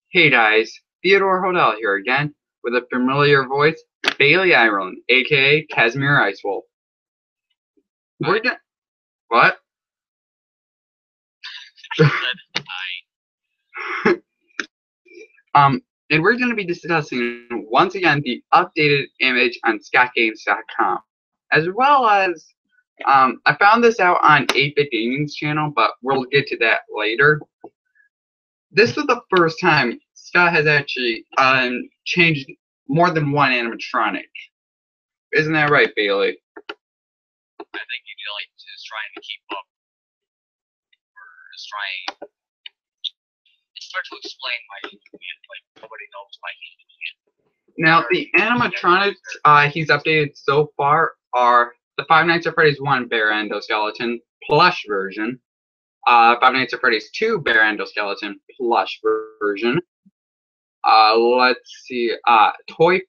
Hey guys, Theodore Hodel here again with a familiar voice, Bailey Ireland, aka Casimir Icewolf. We're gonna what? And we're gonna be discussing once again the updated image on ScottGames.com, as well as I found this out on 8-Bit Gaming's channel, but we'll get to that later. This was the first time Scott has actually changed more than one animatronic. Isn't that right, Bailey? I think he is trying to keep up, or is trying. It's hard to explain why nobody knows why he's doing it. Now, the animatronics he's updated so far are the Five Nights at Freddy's 1 Bear Endoskeleton plush version, Five Nights at Freddy's 2 Bear Endoskeleton plush version. Let's see, Toy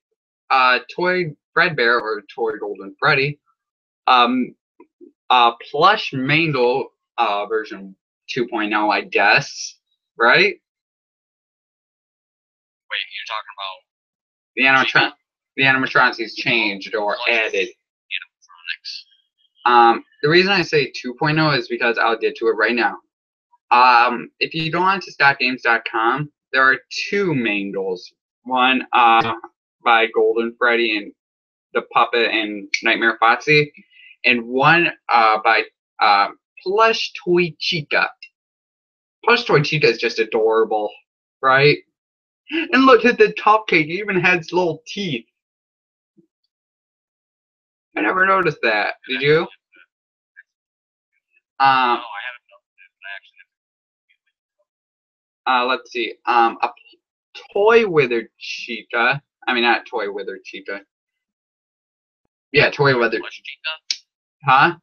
Fredbear or Toy Golden Freddy, plush Mangle version 2.0, I guess, right? Wait, you're talking about the animatronics he's changed or added. Animatronics. The reason I say 2.0 is because I'll get to it right now. If you go on to ScottGames.com, there are two Mangles. One by Golden Freddy and the Puppet and Nightmare Foxy, and one by Plush Toy Chica. Plush Toy Chica is just adorable, right? And look at the cupcake, it even has little teeth. I never noticed that. Did you? No, I haven't noticed it, but Let's see. A Toy Withered Chica. I mean, not Toy Withered Chica. Yeah, Toy Withered. Plush Chica? Huh?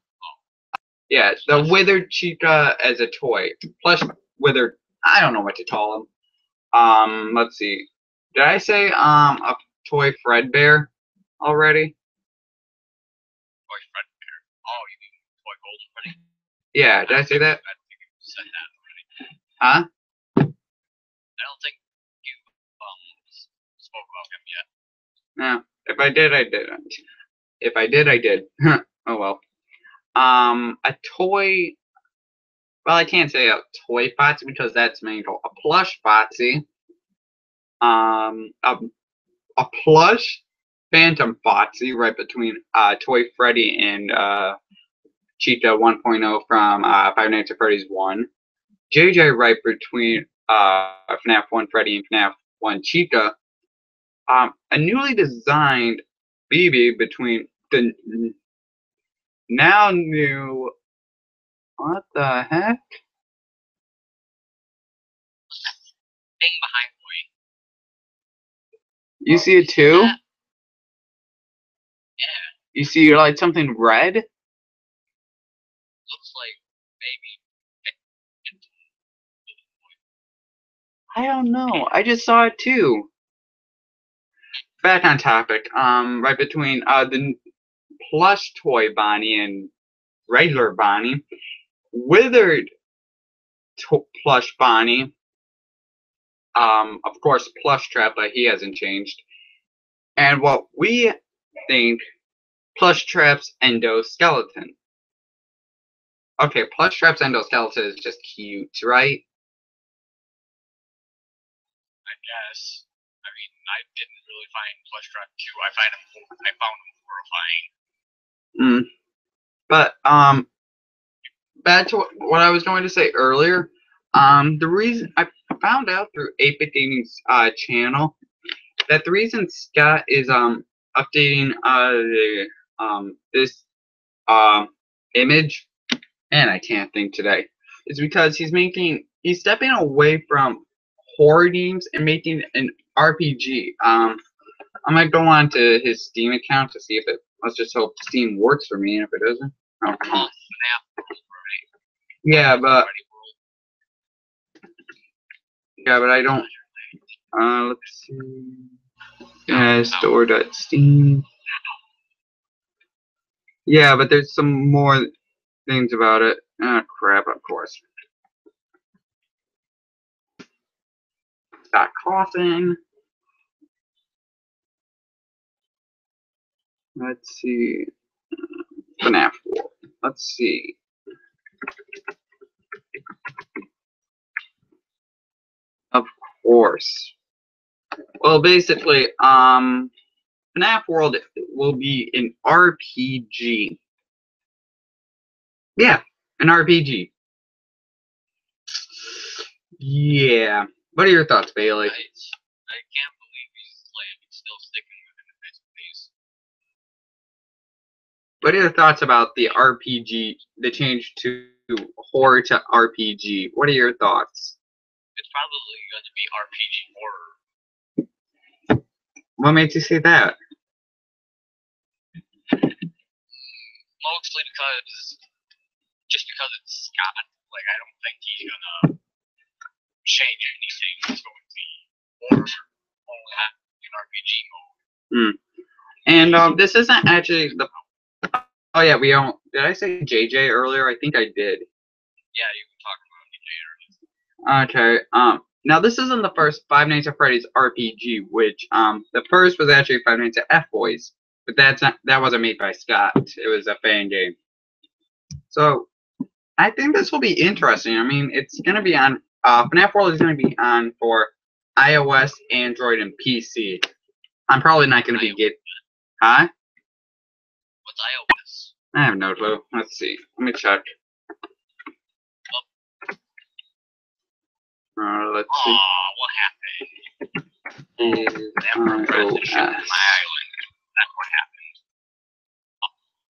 Yeah, the Withered Chica as a toy. Plush Withered. I don't know what to call him. Let's see. Did I say a Toy Fredbear already? Toy Fredbear. Oh, you mean Toy Golden Freddy? Yeah, did I say that? I think you said that already. Huh? I don't think you spoke about him yet. No. If I did, I didn't. If I did, I did. Oh well. A toy. Well, I can't say a toy Foxy because that's Mangle. A plush Foxy. A plush Phantom Foxy right between Toy Freddy and Chica 1.0 from Five Nights at Freddy's 1. JJ right between FNAF 1 Freddy and FNAF 1 Chica. A newly designed BB between the now new. What the heck? Thing behind me. You see it too? Yeah. You see like something red? Looks like maybe. I don't know. I just saw it too. Back on topic. Right between the plush toy Bonnie and regular Bonnie, withered plush Bonnie. Of course, plush trap, but he hasn't changed. And what we think, plush trap's endoskeleton. Okay, plush trap's endoskeleton is just cute, right? I guess. I mean, I didn't really find Plush Trap cute. I found him horrifying. But back to what I was going to say earlier. The reason I found out through 8-Bit Gaming's channel that the reason Scott is updating this image, and I can't think today, is because he's stepping away from horror games and making an RPG. I might go on to his Steam account to see if it. Let's just hope Steam works for me. And if it doesn't, oh. Yeah, but I don't. Let's see. Store.steam. Yeah, but there's some more things about it. Ah, crap, of course. stop coughing. Let's see. FNAF World. Let's see. Of course. Well, basically, FNAF World will be an RPG. Yeah, an RPG. Yeah. What are your thoughts, Bailey? I can't believe he's like still sticking with it as piece. What are your thoughts about the RPG, the change to horror to RPG? What are your thoughts? It's probably going to be RPG horror. What makes you say that? Mostly because, just because it's Scott. Like, I don't think he's gonna change anything. It's going to be horror, only in RPG mode. And this isn't actually the. Oh yeah, we don't. Did I say JJ earlier? I think I did. Yeah, you were talking about DJ earlier. Okay. Now this isn't the first Five Nights at Freddy's RPG, which the first was actually Five Nights at F-Boys, but that wasn't made by Scott. It was a fan game. So I think this will be interesting. I mean, it's gonna be on FNAF World is gonna be on for iOS, Android, and PC. I'm probably not gonna be huh? What's iOS? I have no clue. Let's see. Let me check. Let's see. Aw, what happened? Emperor crashed the ship on my island. That's what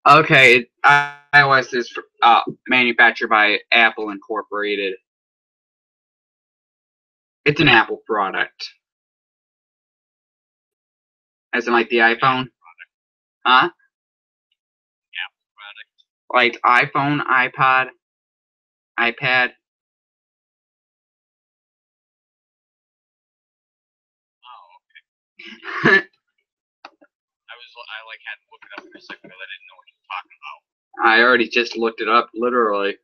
happened. Okay, iOS is manufactured by Apple Incorporated. It's an Apple product. As in like the iPhone? Huh? Apple product. Like iPhone, iPod, iPad. Oh, okay. I like had to look it up for a second because I didn't know what you were talking about. I already just looked it up, literally.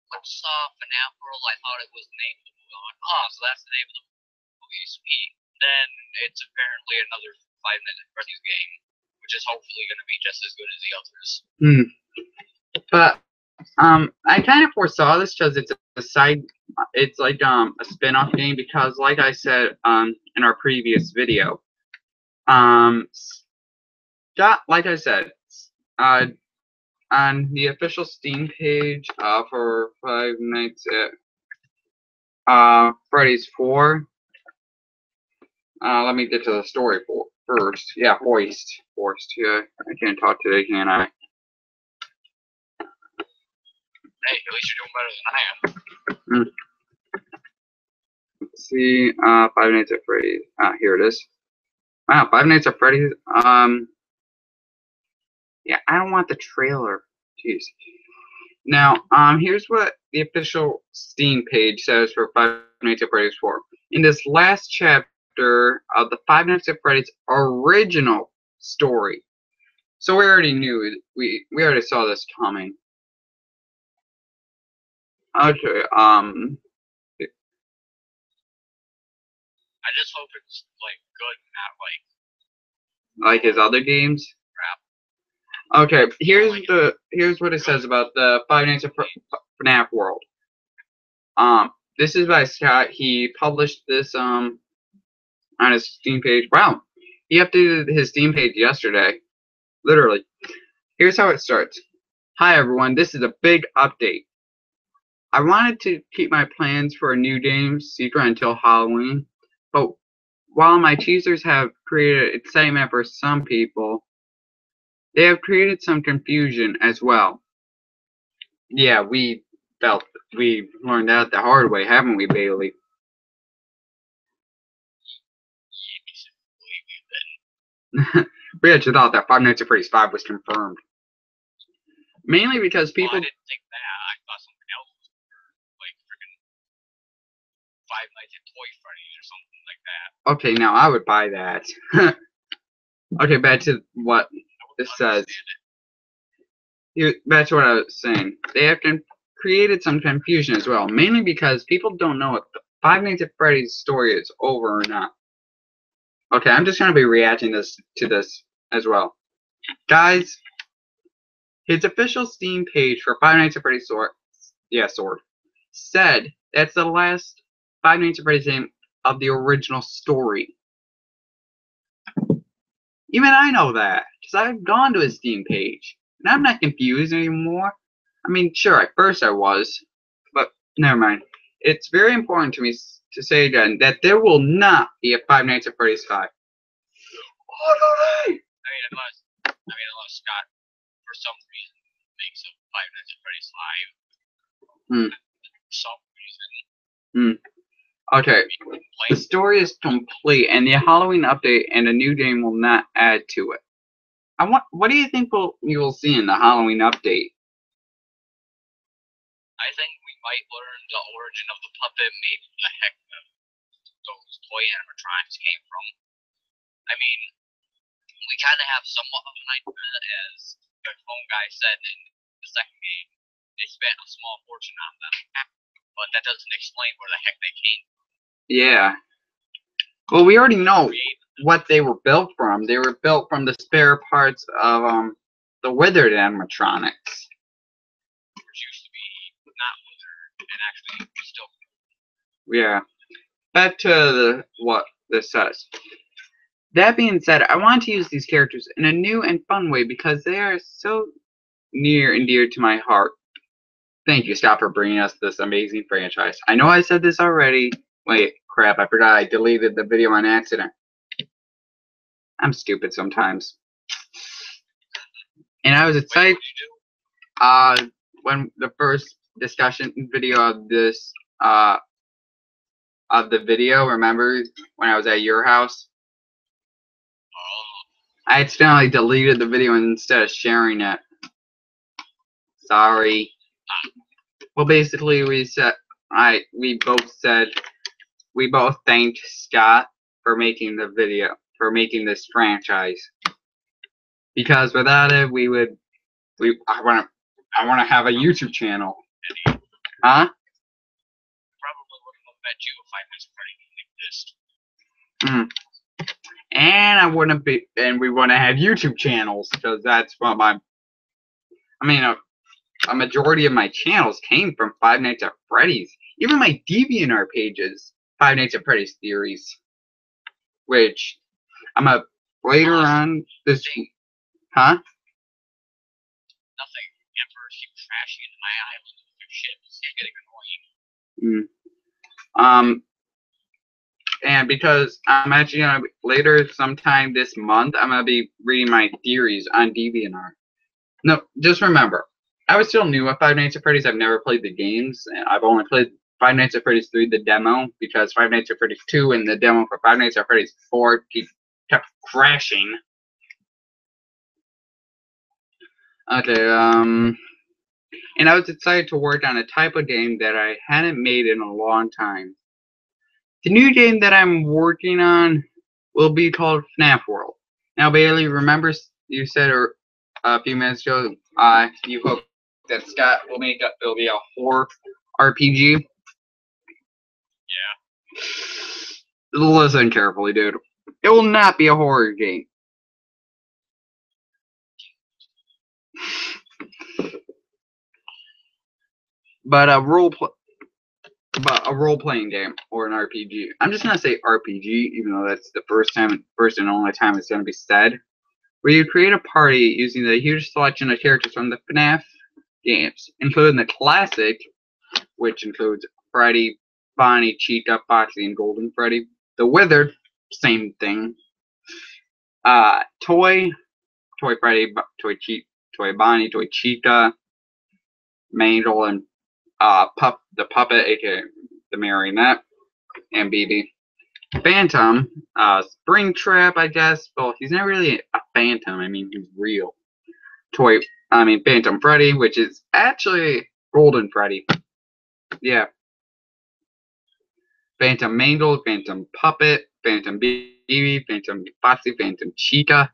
What's FNAF World? I thought it was the name of the movie. I'm like, oh, so that's the name of the movie. Sweet. Then it's apparently another Five Nights at Freddy's game, which is hopefully going to be just as good as the others. But I kind of foresaw this because it's a side. It's like a spin-off game because, like I said in our previous video, like I said, on the official Steam page for Five Nights at Freddy's 4. Let me get to the story first. Yeah, Forced. Yeah, I can't talk today, can I? Hey, at least you're doing better than I am. Let's see, Five Nights at Freddy's. Here it is. Wow, Five Nights at Freddy's. Yeah, I don't want the trailer. Jeez. Now, here's what the official Steam page says for Five Nights at Freddy's 4. In this last chapter of the Five Nights at Freddy's original story. So we already knew, we already saw this coming. Okay, I just hope it's like good, not like his other games. Crap. Okay, here's what it says about the Five Nights at FNAF World. This is by Scott. He published this on his Steam page. Wow, he updated his Steam page yesterday. Literally. Here's how it starts. Hi everyone, this is a big update. I wanted to keep my plans for a new game secret until Halloween, but while my teasers have created excitement for some people, they have created some confusion as well. Yeah, we learned that the hard way, haven't we, Bailey? We actually thought that Five Nights at Freddy's 5 was confirmed. Mainly because people... Well, I didn't think that. I thought something else was like freaking Five Nights at Toy Freddy's or something like that. Okay, now I would buy that. Okay, back to what this says. Back to what I was saying. They have created some confusion as well, mainly because people don't know if the Five Nights at Freddy's story is over or not. Okay, I'm just going to be reacting to this as well. Guys, his official Steam page for Five Nights at Freddy's Sword said that's the last Five Nights at Freddy's game of the original story. Even I know that, because I've gone to his Steam page, and I'm not confused anymore. I mean, sure, at first I was, but never mind. It's very important to me to say again that there will not be a Five Nights at Freddy's 5. I mean, unless Scott, for some reason, makes a Five Nights at Freddy's 5. For some reason. Okay, the story is complete, and the Halloween update and a new game will not add to it. What do you think you will see in the Halloween update? I think we might learn the origin of the puppet, maybe the heck those toy animatronics came from. I mean, we kind of have somewhat of an idea, as the phone guy said in the second game. They spent a small fortune on them, but that doesn't explain where the heck they came from. Yeah. Well, we already know what they were built from. They were built from the spare parts of the Withered animatronics. Which used to be not Withered, and actually still. Yeah. Back to what this says. That being said, I want to use these characters in a new and fun way because they are so near and dear to my heart. Thank you, Scott, for bringing us this amazing franchise. I know I said this already. Wait, crap, I forgot I deleted the video on accident. I'm stupid sometimes. And I was excited when the first discussion video of this of the video, remember when I was at your house? I accidentally deleted the video instead of sharing it. Sorry. Well, basically, we both thanked Scott for making the video, for making this franchise. Because without it, I want to have a YouTube channel. Huh? Probably wouldn't have met you if I was exist. And I wouldn't be, and we want to have YouTube channels because that's what a majority of my channels came from Five Nights at Freddy's. Even my DeviantArt pages, Five Nights at Freddy's theories, which later on this, huh? Nothing. Emperor keeps crashing into my island with their ships. It's getting annoying. And because I'm actually gonna later sometime this month, I'm gonna be reading my theories on DeviantArt. No, just remember, I was still new at Five Nights at Freddy's. I've never played the games, and I've only played Five Nights at Freddy's 3, the demo, because Five Nights at Freddy's 2 and the demo for Five Nights at Freddy's 4 kept crashing. Okay, and I was excited to work on a type of game that I hadn't made in a long time. The new game that I'm working on will be called FNAF World. Now, Bailey, remember you said a few minutes ago you hope that Scott will it'll be a horror RPG? Yeah. Listen carefully, dude. It will not be a horror game. But a role-playing game or an RPG. I'm just gonna say RPG, even though that's the first and only time it's gonna be said. Where you create a party using the huge selection of characters from the FNAF games, including the classic, which includes Freddy, Bonnie, Chica, Foxy, and Golden Freddy. The Withered, same thing. Toy Freddy, Toy Bonnie, Toy Chica, Mangel, and the puppet, aka the marionette, and BB. Phantom, Springtrap, I guess. Well, he's not really a phantom. I mean, he's real. Phantom Freddy, which is actually Golden Freddy. Yeah. Phantom Mangel, Phantom Puppet, Phantom BB, Phantom Foxy, Phantom Chica,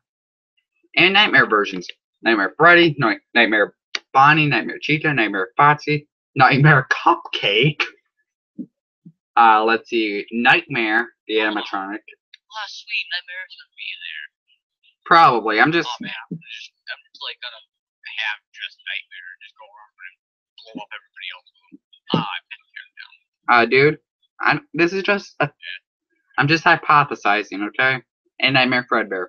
and Nightmare versions. Nightmare Freddy, Nightmare Bonnie, Nightmare Chica, Nightmare Foxy, Nightmare Cupcake. Let's see. Nightmare, the animatronic. Oh, sweet, Nightmare's gonna be there. Probably. I'm just. Oh man, I'm just like gonna have just Nightmare and just go around and blow up everybody else. I've been tearing down. Dude, this is just. I'm just hypothesizing, okay? And Nightmare Fredbear.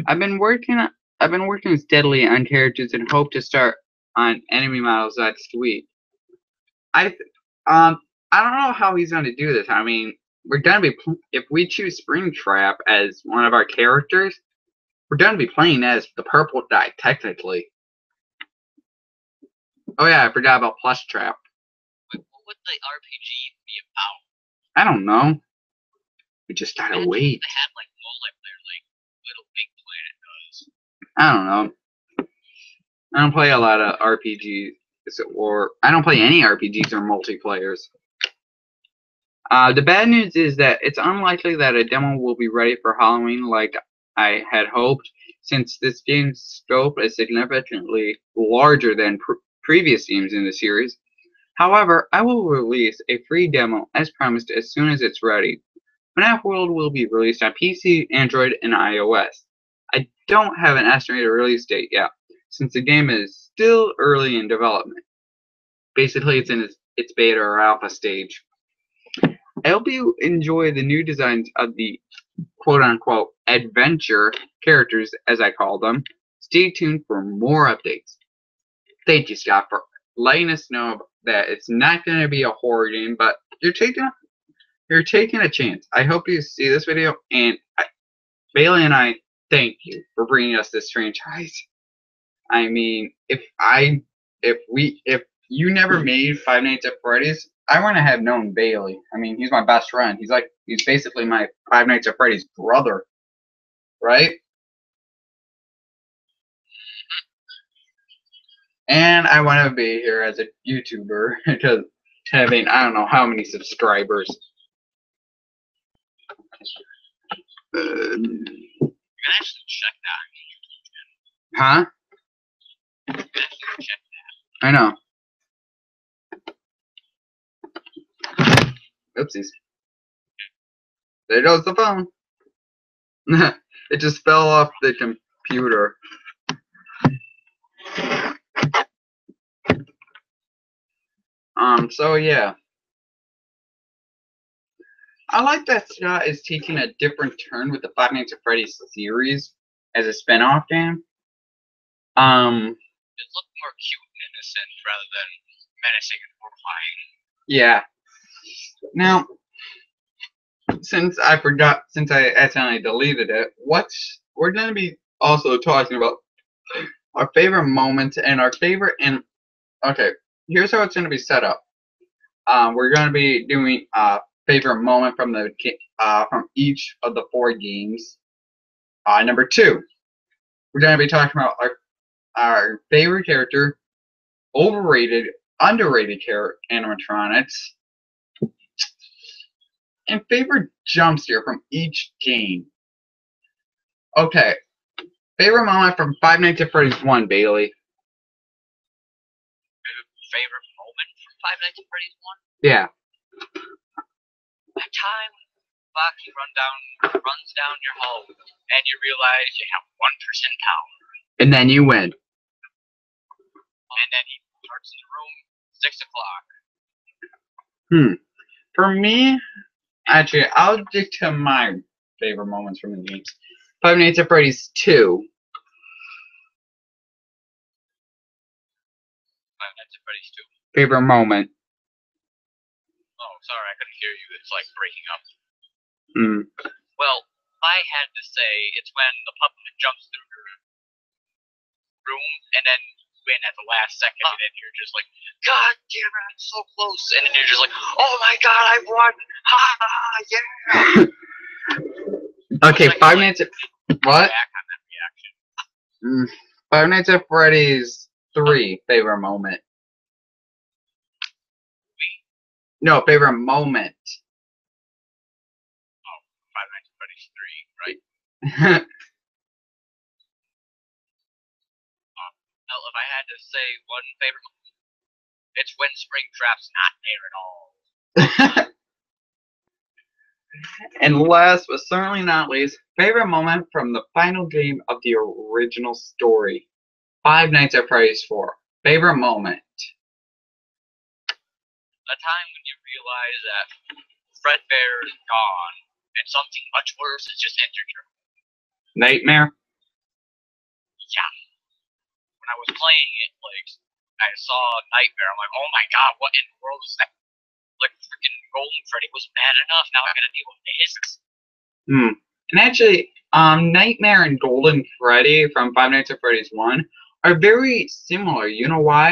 I've been working steadily on characters and hope to start on enemy models next week. I don't know how he's gonna do this. I mean, we're gonna be if we choose Springtrap as one of our characters, we're gonna be playing as the Purple Guy technically. Oh yeah, I forgot about Plushtrap. Wait, what would the RPG be about? I don't know. We just gotta wait. They have like multiplayer, like Little Big Planet does. I don't know. I don't play a lot of RPGs, or I don't play any RPGs or multiplayers. The bad news is that it's unlikely that a demo will be ready for Halloween like I had hoped, since this game's scope is significantly larger than previous games in the series. However, I will release a free demo as promised as soon as it's ready. FNAF World will be released on PC, Android, and iOS. I don't have an estimated release date yet, since the game is still early in development. Basically, it's in its beta or alpha stage. I hope you enjoy the new designs of the quote-unquote adventure characters, as I call them. Stay tuned for more updates. Thank you, Scott, for letting us know that it's not going to be a horror game, but you're taking a chance. I hope you see this video, and Bailey and I thank you for bringing us this franchise. I mean, if you never made Five Nights at Freddy's, I wouldn't have known Bailey. I mean, he's my best friend. He's basically my Five Nights at Freddy's brother, right? And I want to be here as a YouTuber because having I don't know how many subscribers. You can actually check that. Huh? You can actually check that. I know. Oopsies. There goes the phone. It just fell off the computer. So yeah. I like that Scott is taking a different turn with the Five Nights at Freddy's series as a spin-off game. It looked more cute and innocent rather than menacing and horrifying. Yeah. Now, since I accidentally deleted it, we're gonna be also talking about our favorite moments and okay, here's how it's gonna be set up. We're gonna be doing favorite moment from each of the 4 games. Number 2, we're gonna be talking about our favorite character, overrated, underrated animatronics, and favorite jump scare from each game. Okay, favorite moment from Five Nights at Freddy's 1, Bailey. Favorite moment from Five Nights at Freddy's 1? Yeah. That time Foxy runs down your hall and you realize you have 1% power. And then you win. And then he starts in the room, 6 o'clock. For me, actually, I'll stick to my favorite moments from the games. Five Nights at Freddy's 2. Five Nights at Freddy's 2. Favorite moment. Oh, sorry, I couldn't hear you. It's like breaking up. Well, I had to say, it's when the puppet jumps through your room and then win at the last second, and then you're just like, God damn it, I'm so close. And then you're just like, oh my god, I won! Ha ha, yeah! Okay, Five Nights at what? Back on that reaction. Five Nights at Freddy's 3 favorite moment. No, favorite moment. Oh, Five Nights at Freddy's 3, right? Well, if I had to say one favorite moment, It's when Springtrap's not there at all. And last but certainly not least, favorite moment from the final game of the original story. Five Nights at Freddy's 4. Favorite moment. A time when you realize that Fredbear is gone, and something much worse has just entered your Nightmare. Yeah. When I was playing it, like, I saw Nightmare, I'm like, oh my god, what in the world is that? Like, freaking Golden Freddy was bad enough, now I gotta deal with this. And actually, Nightmare and Golden Freddy from Five Nights at Freddy's 1 are very similar. You know why?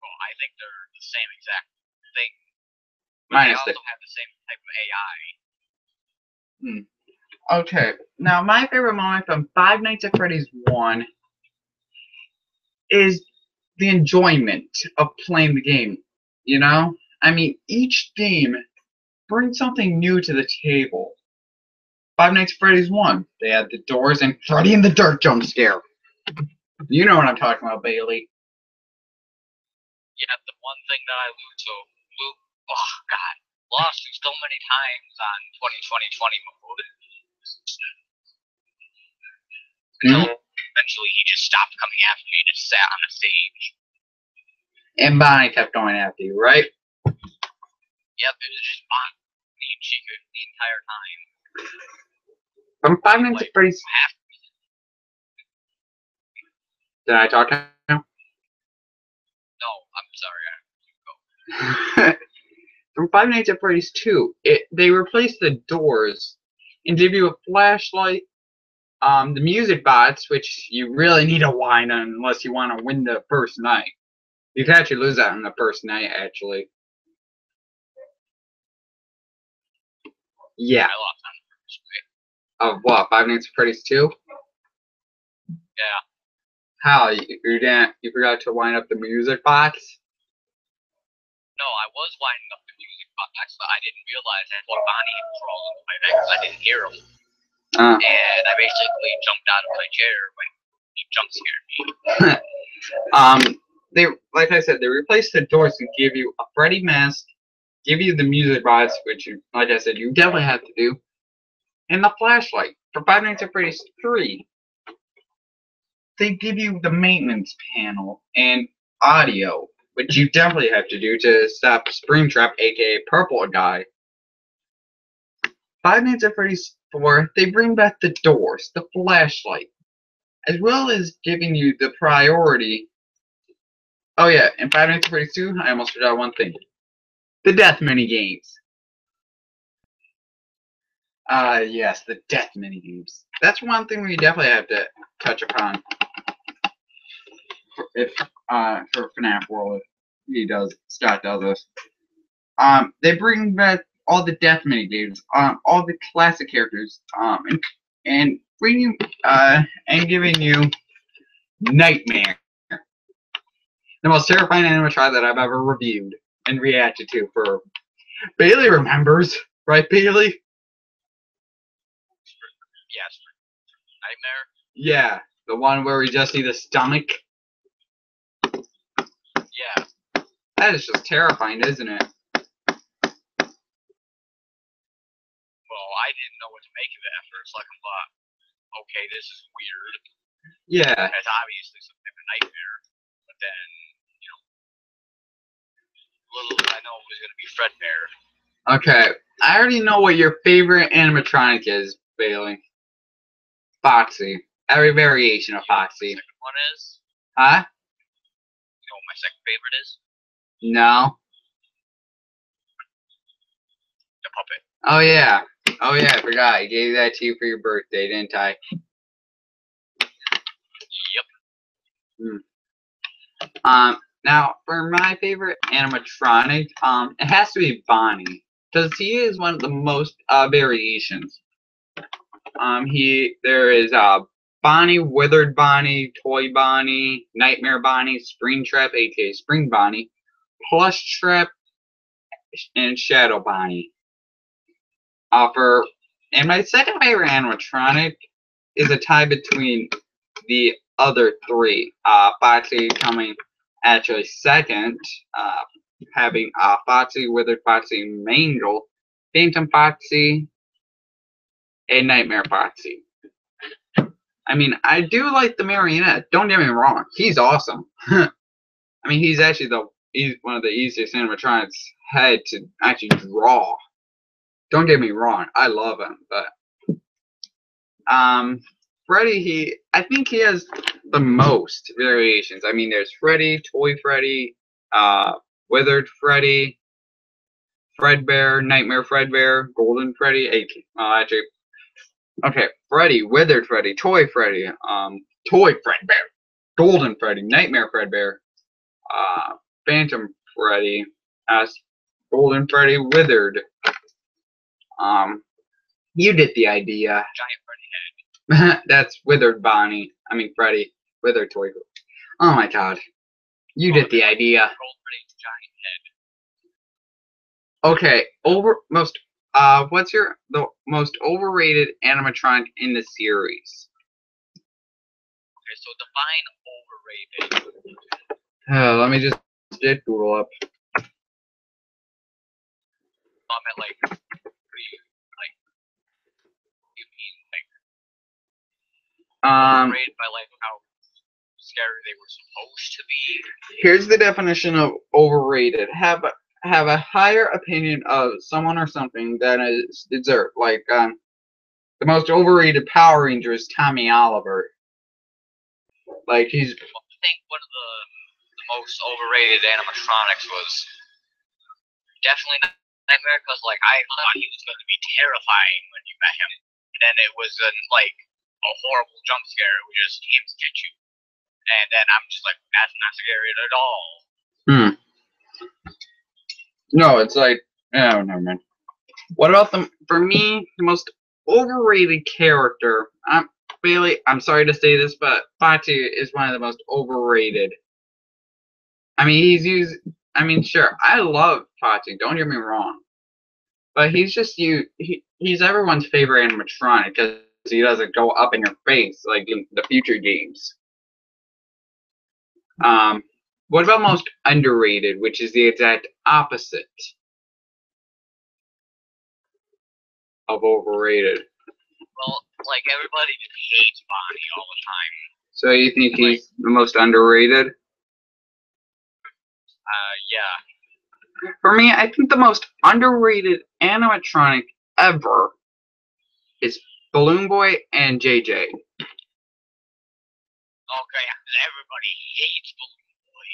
Well, I think they're the same exact thing. But Minus they also have the same type of AI. Okay, now my favorite moment from Five Nights at Freddy's 1 is the enjoyment of playing the game. You know? I mean, each game brings something new to the table. Five Nights at Freddy's 1, they had the doors and Freddy in the Dirt jump scare. You know what I'm talking about, Bailey. Yeah, the one thing that I lost to so many times on 2020 mode. Until eventually he just stopped coming after me and just sat on the stage. And Bonnie kept going after you, right? Yep, it was just Bonnie and Chica the entire time. From Five Nights at Freddy's... Did I talk now? No, I'm sorry. From Five Nights at Freddy's 2, they replaced the doors and give you a flashlight, the music box, which you really need to whine on unless you want to win the first night. You can actually lose that on the first night, actually. Yeah. I lost on the first night. Of what? Five Nights at Freddy's 2? Yeah. How? You forgot to wind up the music box? No, I was winding up the music box, but I didn't realize that's what Bonnie had crawled into my bed because I didn't hear him. And I basically jumped out of my chair when he jump scared me. Like I said, they replaced the doors to give you a Freddy mask, give you the music box, which, like I said, you definitely have to do, and the flashlight. For Five Nights at Freddy's 3, they give you the maintenance panel and audio, which you definitely have to do to stop Springtrap, aka Purple Guy. Five Nights at Freddy's 4, they bring back the doors, the flashlight, as well as giving you the priority. Oh yeah, in Five Nights at Freddy's 2, I almost forgot one thing. The death minigames. Yes, the death minigames. That's one thing we definitely have to touch upon. For FNAF World, Scott does this. They bring back all the death minigames, all the classic characters, and bringing, and giving you Nightmare. The most terrifying animatronic that I've ever reviewed and reacted to. For Bailey remembers, right, Bailey? Yes. Nightmare? Yeah, the one where we just see the stomach. Yeah. That is just terrifying, isn't it? Well, I didn't know what to make of it at first. Like, I thought, okay, this is weird. Yeah. It's obviously some type of nightmare. But then, little did I know it was going to be Fredbear. Okay, I already know what your favorite animatronic is, Bailey. Foxy. Every variation of Foxy. The second one is? Huh? You know what my second favorite is? No. The puppet. Oh yeah. Oh yeah, I forgot. I gave that to you for your birthday, didn't I? Yep. Now for my favorite animatronic, it has to be Bonnie, because he is one of the most variations. There is Bonnie, Withered Bonnie, Toy Bonnie, Nightmare Bonnie, Springtrap, aka Spring Bonnie, Plush Trap, and Shadow Bonnie. And my second favorite animatronic is a tie between the other three. Foxy coming Actually, second, having Foxy, Withered Foxy, Mangle, Phantom Foxy, and Nightmare Foxy. I mean, I do like the Marionette. Don't get me wrong. He's awesome. I mean, he's actually he's one of the easiest animatronics head to actually draw. Don't get me wrong. I love him, but Freddy, I think he has the most variations. I mean, there's Freddy, Toy Freddy, Withered Freddy, Fredbear, Nightmare Fredbear, Golden Freddy. Actually, okay, Freddy, Withered Freddy, Toy Freddy, Toy Fredbear, Golden Freddy, Nightmare Fredbear, Phantom Freddy, Golden Freddy, Withered. You get the idea. Giant Freddy head. That's Withered Bonnie. I mean Freddy. Withered Toy. Oh my God. You get the idea. Gold Freddy's giant head. Okay. What's the most overrated animatronic in the series? Okay, so define overrated. Let me just get Google up. I meant like, what do you mean like overrated by like how scary they were supposed to be? Here's the definition of overrated. Have a higher opinion of someone or something than is deserved. Like the most overrated Power Ranger is Tommy Oliver. Like he's. I think one of the most overrated animatronics was definitely Nightmare, because like I thought he was going to be terrifying when you met him, and then it was like a horrible jump scare. It was just him get you, and then I'm just like, that's not scary at all. No, it's like, oh, never mind. What about for me, the most overrated character? Bailey, I'm sorry to say this, but Foxy is one of the most overrated. I mean, I mean, sure, I love Foxy, don't get me wrong. But he's just he's everyone's favorite animatronic because he doesn't go up in your face like in the future games. What about most underrated, which is the exact opposite of overrated? Well, like everybody just hates Bonnie all the time. So you think he's the most underrated? Yeah. For me, I think the most underrated animatronic ever is Balloon Boy and JJ. Okay, everybody hates Balloon Boy.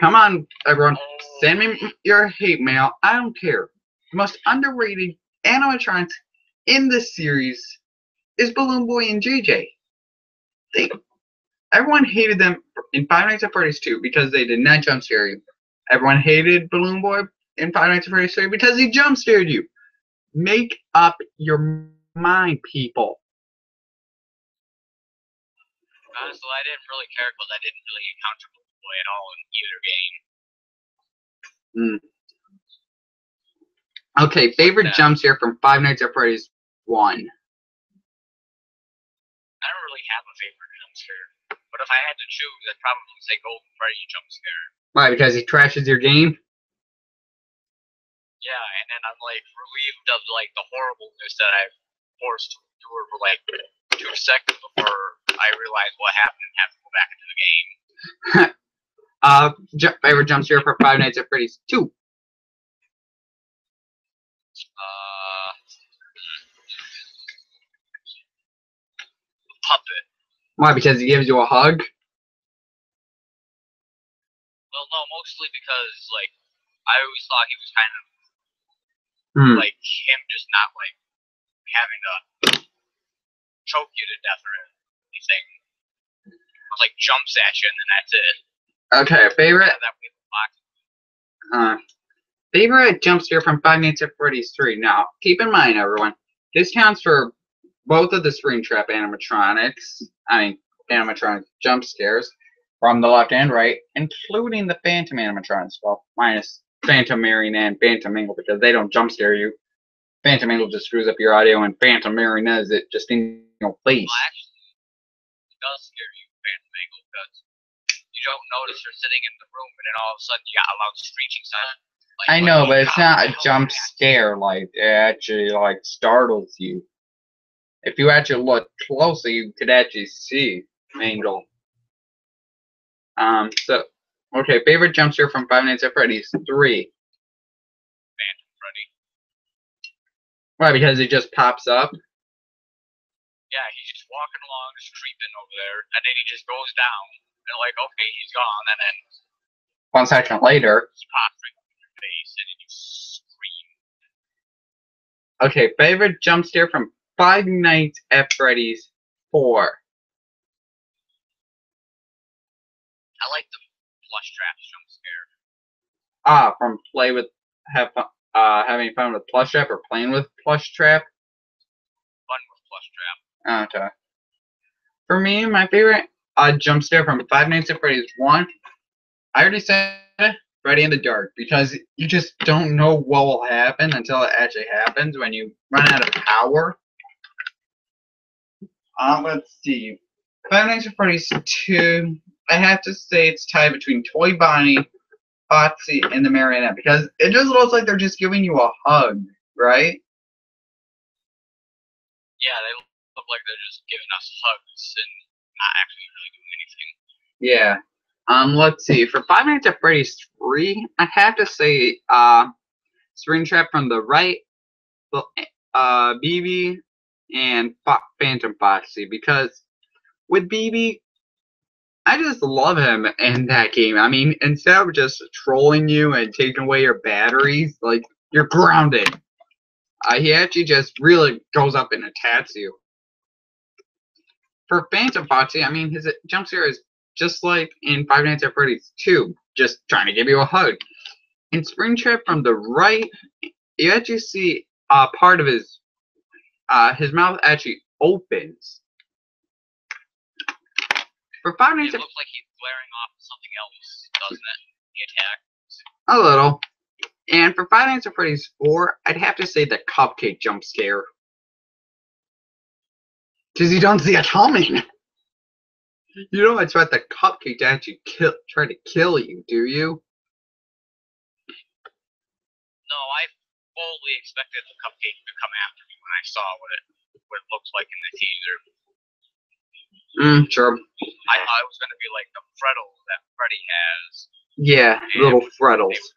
Come on, everyone. Send me your hate mail. I don't care. The most underrated animatronics in this series is Balloon Boy and JJ. Everyone hated them in Five Nights at Freddy's 2 because they did not jump scare you. Everyone hated Balloon Boy in Five Nights at Freddy's 3 because he jump scared you. Make up your mind, people. Honestly, I didn't really care because I didn't really encounter Balloon Boy at all in either game. Okay, favorite jump scare from Five Nights at Freddy's 1. I don't really have a favorite jump scare, but if I had to choose, I'd probably say Golden Freddy jump scare. Why? Because he trashes your game? Yeah, and then I'm like relieved of like the horribleness that I've forced to endure for like 2 seconds before I realize what happened and have to go back into the game. Favorite jump scare for Five Nights at Freddy's 2. Puppet. Why? Because he gives you a hug? Well, no, mostly because like I always thought he was kind of like him just not like having to choke you to death or anything. It like jumps at you and then that's it. Okay, favorite jump scare from Five Nights at Freddy's 3. Now, keep in mind, everyone, this counts for both of the Springtrap animatronics. I mean, animatronic jump scares from the left and right, including the Phantom animatronics. Well, minus Phantom Marionette and Phantom Mangle because they don't jump scare you. Phantom Mangle just screws up your audio, and Phantom Marionette is it just in your face. Well, actually, it does scare you, Phantom Mangle, because you don't notice her sitting in the room, and then all of a sudden you got a loud screeching sound. Like, I know, what but the it's hell not a was jump that? scare. Like it actually like startles you. If you actually look closely, you could actually see Mangle. So okay, favorite jump scare from Five Nights at Freddy's 3. Phantom Freddy. Why? Because it just pops up. Yeah, he's just walking along, just creeping over there, and then he just goes down. And like, okay, he's gone, and then 1 second later. he pops right in your face, and then you scream. Okay, favorite jump scare from Five Nights at Freddy's 4. I like the plush traps jump scare. From play with having fun with Plush Trap or playing with Plush Trap. Fun with plush trap. Okay. For me, my favorite jump scare from Five Nights at Freddy's 1, I already said it, Freddy in the Dark, because you just don't know what will happen until it actually happens when you run out of power. Let's see. Five Nights at Freddy's 2, I have to say it's tied between Toy Bonnie, Foxy, and the Marionette, because it just looks like they're just giving you a hug, right? Yeah, they look like they're just giving us hugs and not actually really doing anything. Yeah. Let's see. For Five Nights at Freddy's 3, I have to say, Springtrap from the right, BB, and Phantom Foxy, because with BB, I just love him in that game. I mean, instead of just trolling you and taking away your batteries, like, you're grounded. He actually just really goes up and attacks you. For Phantom Foxy, I mean, his jump scare is just like in Five Nights at Freddy's 2, just trying to give you a hug. In Springtrap from the right, you actually see part of his mouth actually opens. For Five Nights It looks like he's glaring off something else, doesn't it? The attack. A little. And for Five Nights at Freddy's 4, I'd have to say the cupcake jump scare. Because you don't see it coming. You don't expect the cupcake to actually try to kill you, do you? No, I fully expected the cupcake to come after me when I saw what it looks like in the teaser. Sure. I thought it was going to be like the frettles that Freddy has. Yeah, little frettles. They would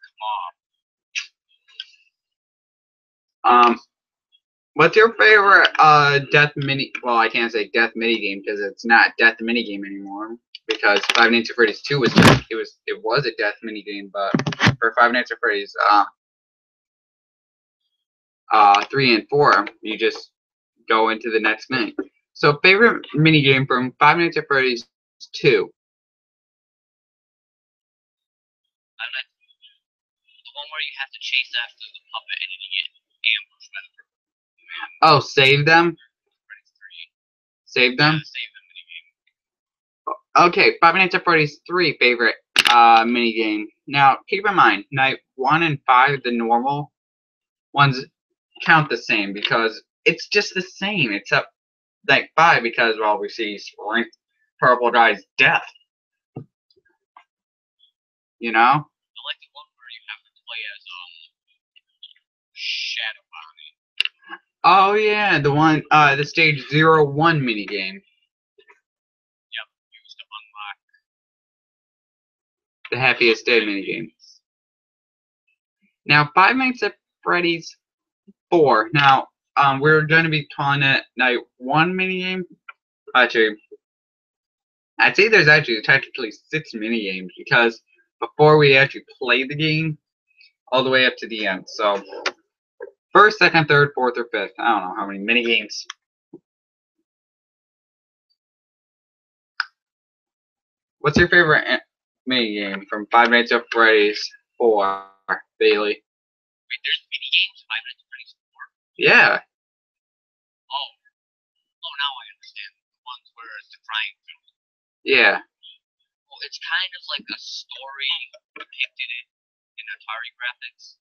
come off. What's your favorite death mini? Well, I can't say death mini game because it's not death mini game anymore. Because Five Nights at Freddy's 2 was it was a death mini game, but for Five Nights at Freddy's 3 and 4, you just go into the next night. So favorite mini game from Five Nights at Freddy's 2. The one where you have to chase after the puppet and then you get ambushed by the man. Oh, save them? Freddy's 3. Save them? Yeah, save them minigame. Okay, Five Nights at Freddy's 3 favorite mini game. Now, keep in mind, night 1 and 5, the normal ones count the same because it's just the same, except night 5 because, well, we see Purple Guy's death. You know? I like the one where you have to play as Shadow Bonnie. Oh yeah, the one the stage 01 minigame. Yep, used to unlock the Happiest Day minigame. Now Five Nights at Freddy's 4. Now, we're gonna be calling it night 1 minigame. Actually, I'd say there's actually technically 6 minigames because before we actually play the game all the way up to the end. So first, second, third, fourth, or fifth. I don't know how many mini games. What's your favorite mini game from Five Nights at Freddy's 4, Bailey? Wait, there's mini games Five Nights at Freddy's 4? Yeah. Oh, now I understand. The ones where it's the crying film. Yeah. Well, it's kind of like a story depicted in Atari graphics.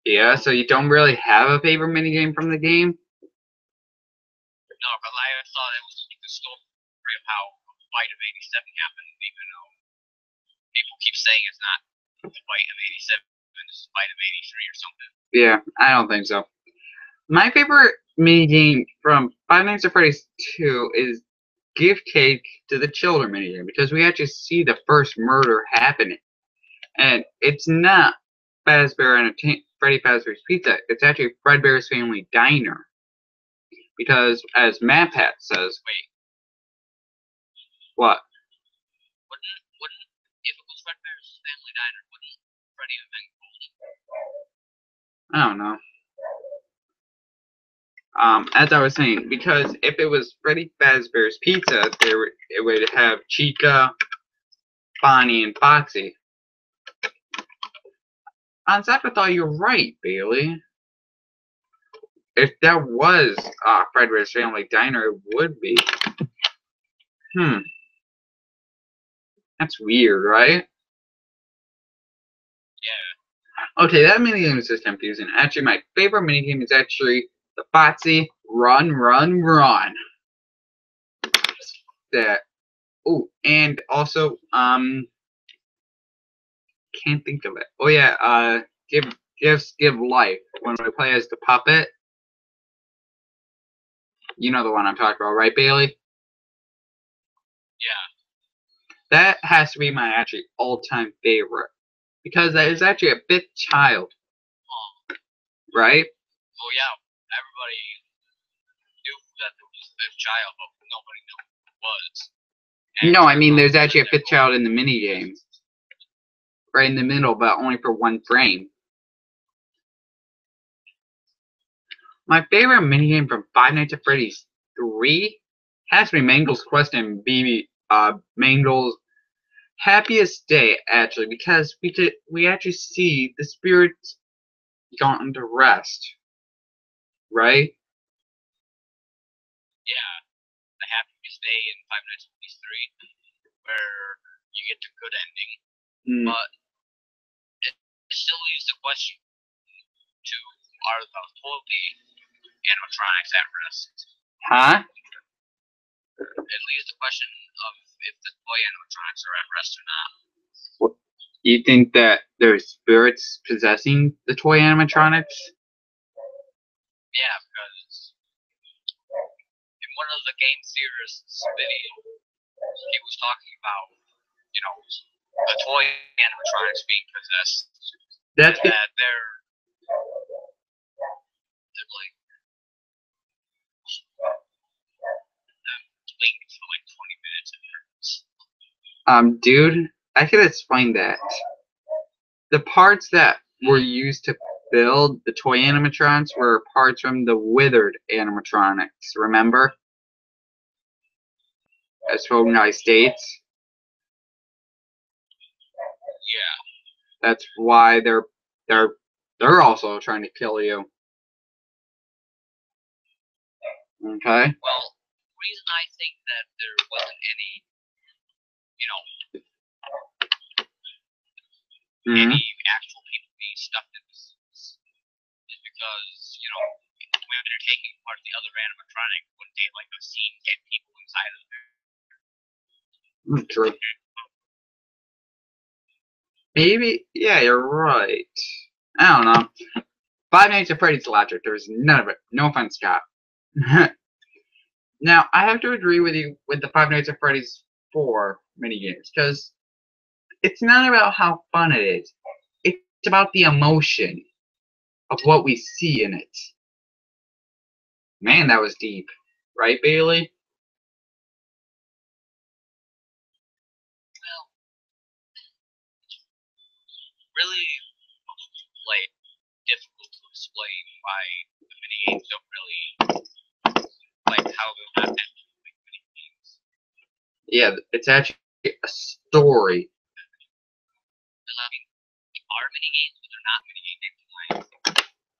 Yeah, so you don't really have a favorite minigame from the game? No, because I thought it was like the story of how fight of '87 happened, even though people keep saying it's not the fight of '87, it's the fight of '83 or something. Yeah, I don't think so. My favorite minigame from Five Nights at Freddy's 2 is Give Cake to the Children minigame, because we actually see the first murder happening. And it's not Fazbear Freddy Fazbear's Pizza, it's actually Fredbear's Family Diner. Because, as MatPat says... Wait. What? Wouldn't, if it was Fredbear's Family Diner, wouldn't Freddy have been golden? I don't know. As I was saying, because if it was Freddy Fazbear's Pizza, it would have Chica, Bonnie, and Foxy. On Zappathon, you're right, Bailey. If that was Fredbear's Family Diner, it would be. That's weird, right? Yeah. Okay, that minigame is just confusing. Actually, my favorite minigame is actually the Foxy Run, Run, Run. That. Oh, and also, can't think of it. Oh yeah, give life. When we play as the puppet. You know the one I'm talking about, right, Bailey? Yeah. That has to be my actually all-time favorite. Because that is actually a fifth child. Right? Oh yeah, everybody knew that there was a fifth child, but nobody knew who it was. And no, I mean there's actually a fifth child in the minigame. Right in the middle, but only for one frame. My favorite minigame from Five Nights at Freddy's 3 has to be Mangle's Quest and Mangle's Happiest Day, actually, because we actually see the spirits gone to rest. Right? Yeah. The Happiest Day in Five Nights at Freddy's 3, where you get the good ending, but it still leaves the question to, are the toy animatronics at rest? Huh? It leaves the question of if the toy animatronics are at rest or not. Well, you think that there's spirits possessing the toy animatronics? Yeah, because in one of the game theorists' video, he was talking about, the toy animatronics being possessed. That's that they're like waiting for like 20 minutes and it hurts. Dude, I could explain that. The parts that were used to build the toy animatronics were parts from the withered animatronics, remember? As for the United States. Yeah. That's why they're also trying to kill you. Okay? Well, the reason I think that there wasn't any, any actual people being stuck in this is because, when they're taking apart the other animatronic, wouldn't they like have seen dead people inside of there? True. Maybe, yeah, you're right. I don't know. Five Nights at Freddy's logic, there's none of it. No offense, Scott. Now, I have to agree with you with the Five Nights at Freddy's 4 minigames, because it's not about how fun it is. It's about the emotion of what we see in it. Man, that was deep. Right, Bailey? Well, really, like, difficult to explain why the minigames don't really, like, how they're not actually like minigames. Yeah, it's actually a story. Because, I mean, they are minigames, but they're not minigames.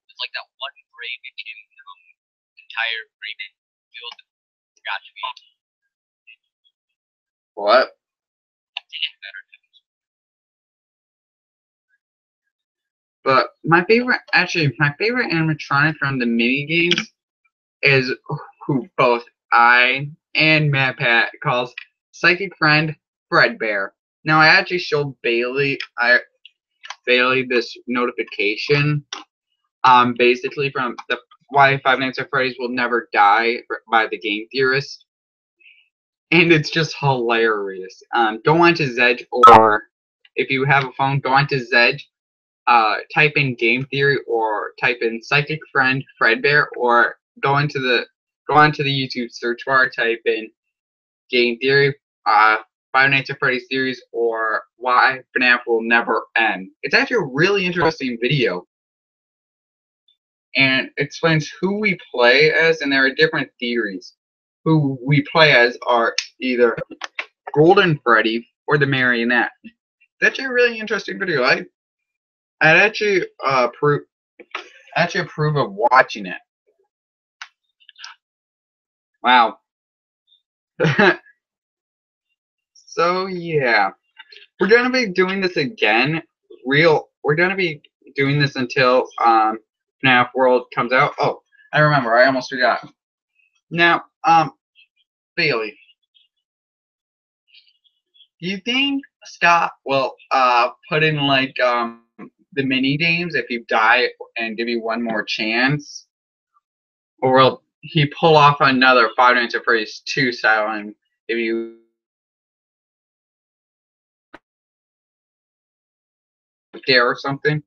It's like that one grade in entire grade field that got to be. What? But my favorite animatronic from the mini games is who both I and MatPat calls Psychic Friend, Fredbear. Now I actually showed Bailey this notification. Basically from the why Five Nights at Freddy's Will Never Die by the Game Theorist. And it's just hilarious. Go on to Zedge, or if you have a phone, go on to Zedge, type in Game Theory, or type in Psychic Friend Fredbear, or go onto the YouTube search bar, type in Game Theory, Five Nights at Freddy's series, or Why FNAF Will Never End. It's actually a really interesting video, and explains who we play as, and there are different theories. Who we play as are either Golden Freddy or the Marionette. It's actually a really interesting video. I'd actually approve of watching it. Wow. So yeah, we're gonna be doing this again. We're gonna be doing this until FNAF World comes out. Oh, I remember. I almost forgot. Now, Bailey, do you think Scott will put in like the mini games if you die and give you one more chance, or will he pull off another Five Nights at Freddy's 2 style and give you dare or something?